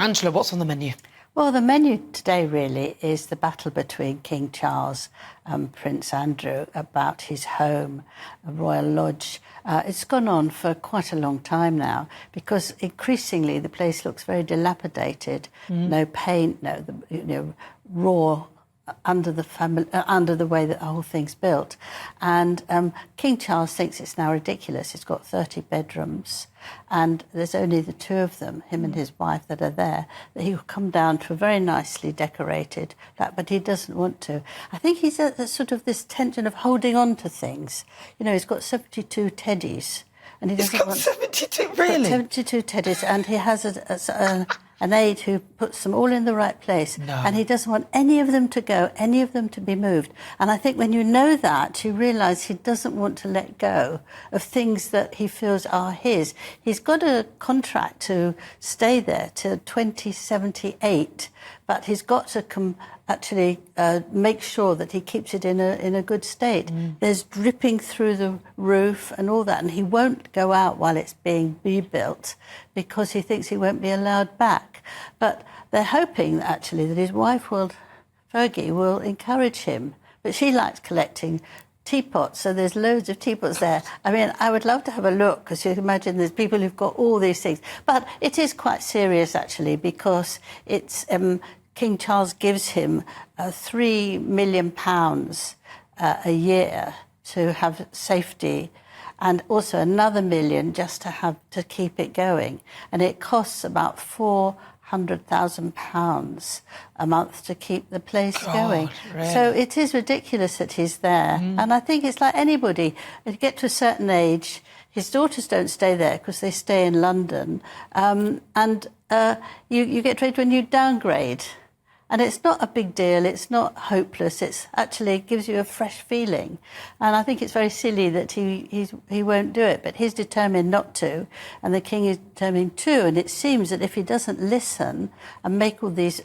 Angela, what's on the menu? Well, the menu today really is the battle between King Charles and Prince Andrew about his home, a royal lodge. It's gone on for quite a long time now because increasingly the place looks very dilapidated. No paint, raw under the way that the whole thing's built. And King Charles thinks it's now ridiculous. It's got 30 bedrooms and there's only the two of them, him and his wife, that are there, that he will come down to a very nicely decorated flat, but he doesn't want to. I think he's at sort of this tension of holding on to things. You know, he's got 72 teddies. And he doesn't want 72, really? 72 teddies, and he has an aide who puts them all in the right place. No. And he doesn't want any of them to go, any of them to be moved. And I think when you know that, you realise he doesn't want to let go of things that he feels are his. He's got a contract to stay there till 2078, but he's got to actually make sure that he keeps it in a good state. There's dripping through the roof and all that, and he won't go out while it's being rebuilt because he thinks he won't be allowed back. But they're hoping actually that his wife, Fergie, will encourage him. But she likes collecting teapots, so there's loads of teapots there. I mean, I would love to have a look, because you can imagine there's people who've got all these things. But it is quite serious, actually, because it's King Charles gives him £3 million a year to have safety, and also another $1 million just to keep it going. And it costs about £400,000 a month to keep the place going. Really? So it is ridiculous that he's there. And I think it's like anybody, if you get to a certain age, his daughters don't stay there because they stay in London. You get to when you downgrade. And it's not a big deal, it's not hopeless, it's actually gives you a fresh feeling. And I think it's very silly that he won't do it, but he's determined not to, and the king is determined to, and it seems that if he doesn't listen and make all these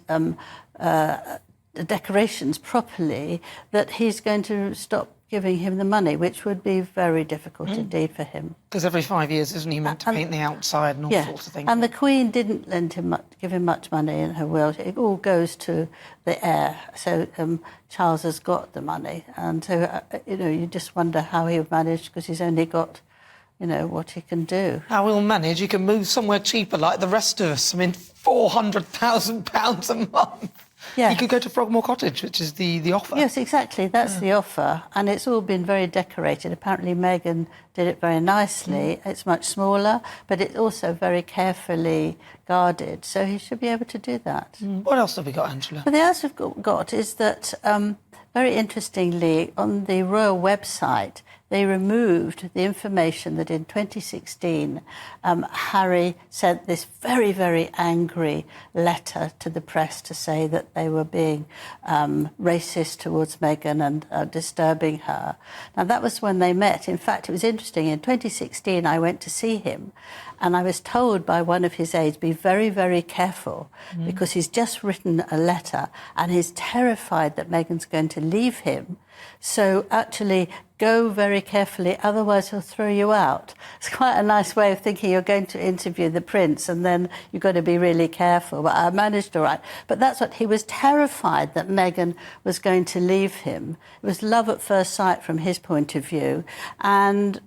decorations properly, that he's going to stop giving him the money, which would be very difficult indeed for him. Because every 5 years, isn't he meant to paint the outside and all sorts of things? And the Queen didn't give him much money in her will. It all goes to the heir. So Charles has got the money. And so, you just wonder how he'll manage, because he's only got, what he can do. How he'll manage? He can move somewhere cheaper like the rest of us. I mean, £400,000 a month. Yeah. You could go to Frogmore Cottage, which is the offer. Yes, exactly. That's the offer. And it's all been very decorated. Apparently Meghan did it very nicely. It's much smaller, but it's also very carefully guarded. So he should be able to do that. What else have we got, Angela? Well, the else we've got is that, very interestingly, on the royal website, they removed the information that in 2016 Harry sent this very, very angry letter to the press to say that they were being racist towards Meghan and disturbing her. Now, that was when they met. In fact, it was interesting. In 2016, I went to see him, and I was told by one of his aides, be very, very careful, because he's just written a letter and he's terrified that Meghan's going to leave him. So actually go very carefully, otherwise he'll throw you out. It's quite a nice way of thinking. You're going to interview the prince and then you've got to be really careful. But I managed all right. But that's what he was terrified, that Meghan was going to leave him. It was love at first sight from his point of view. And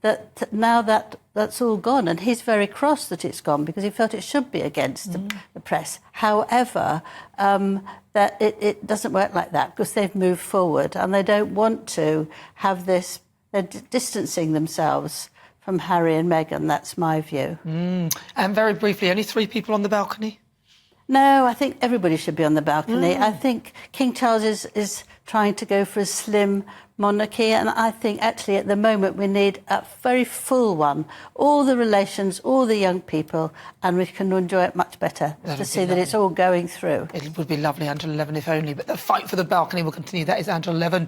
that now that's all gone, and he's very cross that it's gone because he felt it should be against the press. However, that it doesn't work like that because they've moved forward and they don't want to have this. They're distancing themselves from Harry and Meghan. That's my view. And very briefly, only 3 people on the balcony? No, I think everybody should be on the balcony. I think King Charles is trying to go for a slim monarchy, and I think actually at the moment we need a very full one. All the relations, all the young people, and we can enjoy it much better to see that it's all going through. It would be lovely, Angela Levin, if only. But the fight for the balcony will continue. That is Angela Levin.